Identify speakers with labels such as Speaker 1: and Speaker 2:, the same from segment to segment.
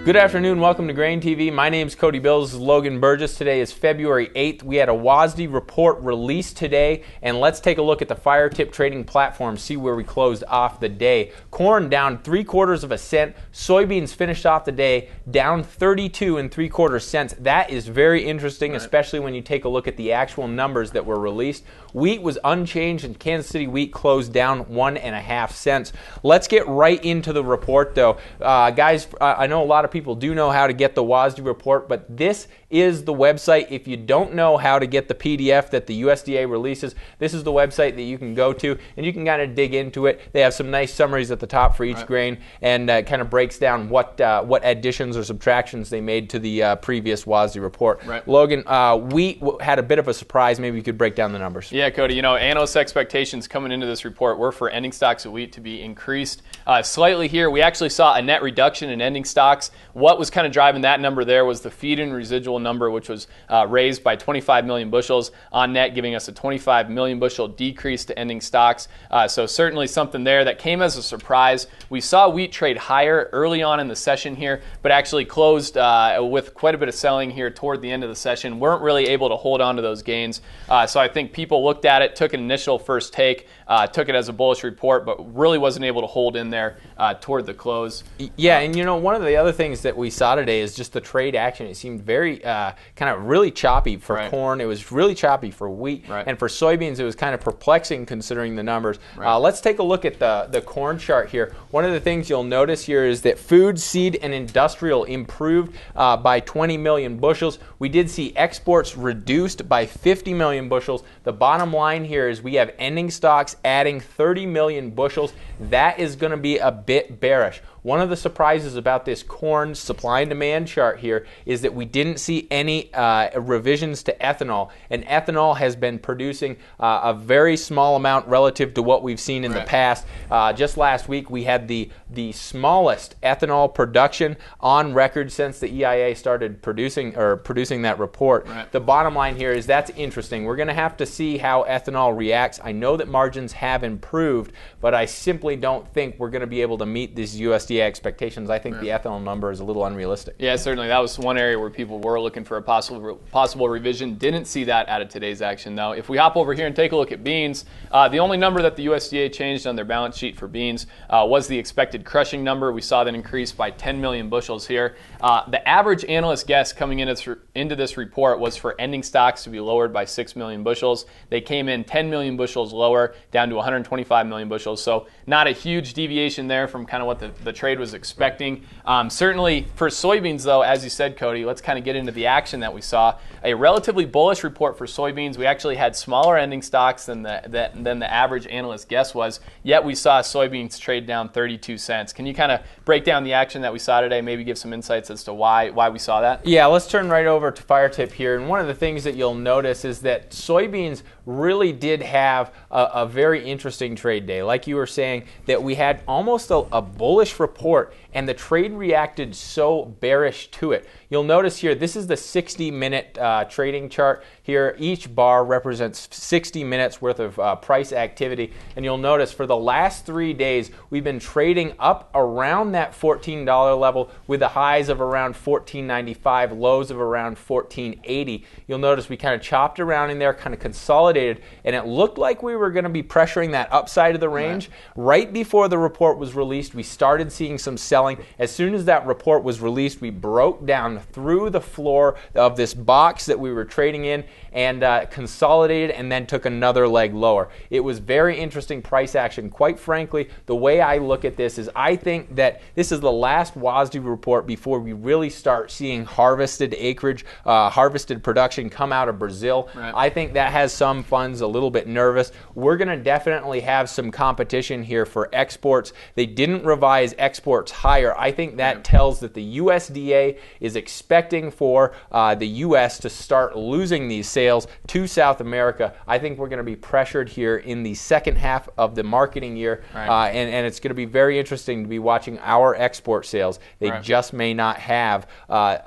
Speaker 1: Good afternoon, welcome to GrainTV. My name is Cody Bills, this is Logan Burgess. Today is February 8th. We had a WSDA report released today, and let's take a look at the fire tip trading platform, see where we closed off the day. Corn down 3/4 cents. Soybeans finished off the day down 32 3/4 cents. That is very interesting, especially when you take a look at the actual numbers that were released. Wheat was unchanged, and Kansas City wheat closed down 1.5 cents. Let's get right into the report, though. Guys, I know a lot of people do know how to get the WSDA report, but this is the website. If you don't know how to get the PDF that the USDA releases, this is the website that you can go to, and you can kind of dig into it. They have some nice summaries at the top for each grain, and kind of breaks down what additions or subtractions they made to the previous WSDA report. Logan, wheat had a bit of a surprise. Maybe you could break down the numbers.
Speaker 2: Yeah, Cody, analysts' expectations coming into this report were for ending stocks of wheat to be increased slightly here. We actually saw a net reduction in ending stocks. What was kind of driving that number there was the feed and residual number, which was raised by 25 million bushels on net, giving us a 25 million bushel decrease to ending stocks. So certainly something there that came as a surprise. We saw wheat trade higher early on in the session here, but actually closed with quite a bit of selling here toward the end of the session. Weren't really able to hold on to those gains. So I think people looked at it, took an initial first take, took it as a bullish report, but really wasn't able to hold in there toward the close.
Speaker 1: Yeah, and one of the other things that we saw today is just the trade action. It seemed very kind of really choppy for corn. It was really choppy for wheat, and for soybeans it was kind of perplexing considering the numbers. Let's take a look at the corn chart here. One of the things you'll notice here is that food, seed, and industrial improved by 20 million bushels. We did see exports reduced by 50 million bushels. The bottom line here is we have ending stocks adding 30 million bushels. That is going to be a bit bearish. One of the surprises about this corn supply and demand chart here is that we didn't see any revisions to ethanol, and ethanol has been producing a very small amount relative to what we've seen in the past. Just last week we had the smallest ethanol production on record since the EIA started producing that report. The bottom line here is that's interesting. We're going to have to see how ethanol reacts. I know that margins have improved, but I simply don't think we're going to be able to meet these USDA expectations. I think the ethanol number is a little unrealistic.
Speaker 2: Yeah, certainly. That was one area where people were looking for a possible revision. Didn't see that out of today's action, though. If we hop over here and take a look at beans, the only number that the USDA changed on their balance sheet for beans was the expected crushing number. We saw that increase by 10 million bushels here. The average analyst guess coming into this report was for ending stocks to be lowered by 6 million bushels. They came in 10 million bushels lower, down to 125 million bushels. So not a huge deviation there from kind of what the trade was expecting. Certainly for soybeans, though, as you said, Cody, let's kind of get into the action that we saw. A relatively bullish report for soybeans. We actually had smaller ending stocks than the average analyst guess was, yet we saw soybeans trade down 32 cents. Can you kind of break down the action that we saw today, maybe give some insights as to why we saw that?
Speaker 1: Yeah, let's turn right over to fire tip here. And one of the things that you'll notice is that soybeans really did have a very interesting trade day. Like you were saying, that we had almost a bullish report, and the trade reacted so bearish to it. You'll notice here, this is the 60-minute trading chart here. Each bar represents 60 minutes worth of price activity, and you'll notice for the last 3 days we've been trading up around that $14 level with the highs of around $14.95, lows of around $14.80. You'll notice we kind of chopped around in there, kind of consolidated, and it looked like we were going to be pressuring that upside of the range. Right before the report was released, we started seeing some selling. As soon as that report was released, we broke down through the floor of this box that we were trading in and consolidated, and then took another leg lower. It was very interesting price action. Quite frankly, the way I look at this is I think that this is the last WSDA report before we really start seeing harvested acreage, harvested production come out of Brazil. I think that has some funds a little bit nervous. We're going to definitely have some competition here for exports. They didn't revise exports higher. I think that tells that the USDA is expecting for the U.S. to start losing these sales to South America. I think we're going to be pressured here in the second half of the marketing year, and it's going to be very interesting to be watching our export sales. They just may not have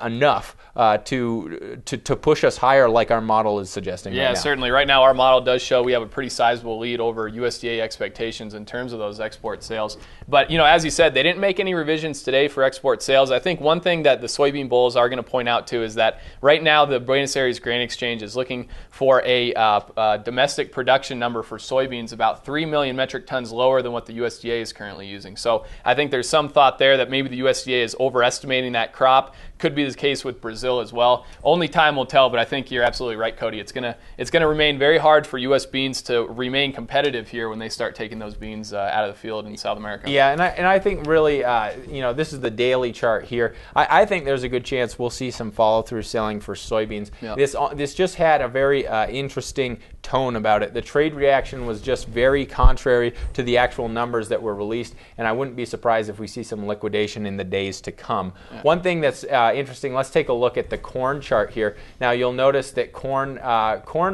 Speaker 1: enough to push us higher like our model is suggesting.
Speaker 2: Yeah,
Speaker 1: right now.
Speaker 2: Certainly. Right now our model does show we have a pretty sizable lead over USDA expectations in terms of those export sales. But, as you said, they didn't make any revisions today for export sales. I think one thing that the soybean bulls are going to point out to is that right now the Buenos Aires Grain Exchange is looking for a domestic production number for soybeans about 3 million metric tons lower than what the USDA is currently using. So I think there's some thought there that maybe the USDA is overestimating that crop. Could be the case with Brazil as well. Only time will tell, but I think you're absolutely right, Cody. It's gonna remain very hard for U.S. beans to remain competitive here when they start taking those beans out of the field in South America.
Speaker 1: Yeah, and I think really, this is the daily chart here. I think there's a good chance we'll see some follow-through selling for soybeans. Yep. This just had a very interesting tone about it. The trade reaction was just very contrary to the actual numbers that were released, and I wouldn't be surprised if we see some liquidation in the days to come. Yeah. One thing that's interesting, let's take a look at the corn chart here. Now you'll notice that corn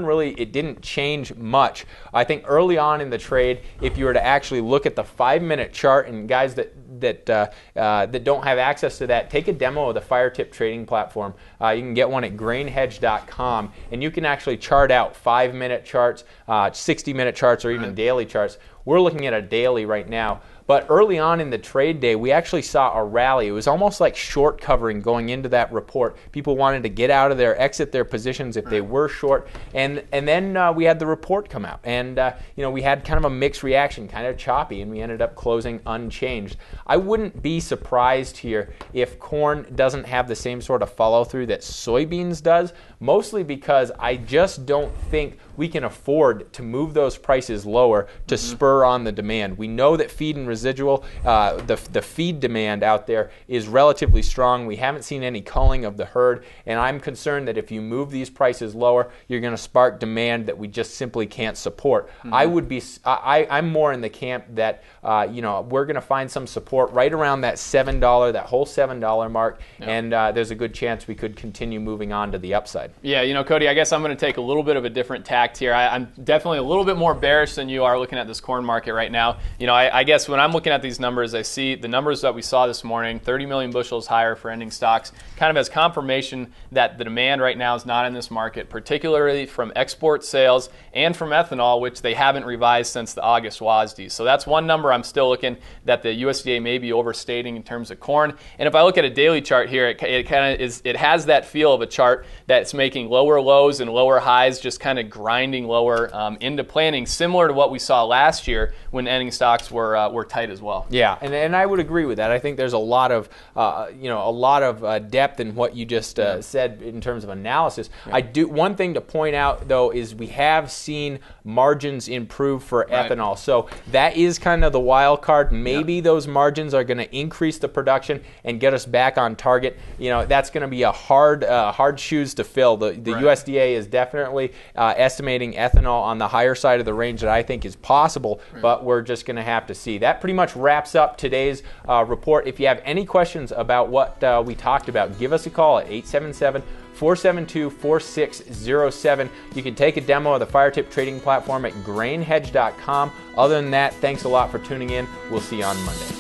Speaker 1: really, it didn't change much. I think early on in the trade, if you were to actually look at the 5-minute chart, and guys that don't have access to that, take a demo of the Fire Tip trading platform. You can get one at grainhedge.com, and you can actually chart out 5-minute charts, 60-minute charts, or even daily charts. We're looking at a daily right now. But early on in the trade day, we actually saw a rally. It was almost like short covering going into that report. People wanted to get out of there, exit their positions if they were short. And then we had the report come out. And we had kind of a mixed reaction, kind of choppy, and we ended up closing unchanged. I wouldn't be surprised here if corn doesn't have the same sort of follow-through that soybeans does, mostly because I just don't think we can afford to move those prices lower to spur on the demand. We know that feed and residual, the feed demand out there is relatively strong. We haven't seen any culling of the herd, and I'm concerned that if you move these prices lower, you're going to spark demand that we just simply can't support. I'm more in the camp that we're going to find some support right around that $7, that whole $7 mark, and there's a good chance we could continue moving on to the upside.
Speaker 2: Yeah, Cody, I guess I'm going to take a little bit of a different tact here. I'm definitely a little bit more bearish than you are looking at this corn market right now. I guess when I'm looking at these numbers, I see the numbers that we saw this morning, 30 million bushels higher for ending stocks, kind of as confirmation that the demand right now is not in this market, particularly from export sales and from ethanol, which they haven't revised since the August WASDE. So that's one number I'm still looking that the USDA may be overstating in terms of corn. And if I look at a daily chart here, it has that feel of a chart that's making lower lows and lower highs, just kind of grinding lower into planning, similar to what we saw last year when ending stocks were tight as well.
Speaker 1: Yeah, and I would agree with that. I think there's a lot of depth in what you just said in terms of analysis. Yeah. One thing to point out though is we have seen margins improve for ethanol, so that is kind of the wild card. Maybe those margins are going to increase the production and get us back on target. That's going to be a hard shoes to fill. The USDA is definitely estimating ethanol on the higher side of the range that I think is possible, but we're just going to have to see. That pretty much wraps up today's report. If you have any questions about what we talked about, give us a call at 877-472-4607. You can take a demo of the Fire Tip trading platform at grainhedge.com. Other than that, thanks a lot for tuning in. We'll see you on Monday.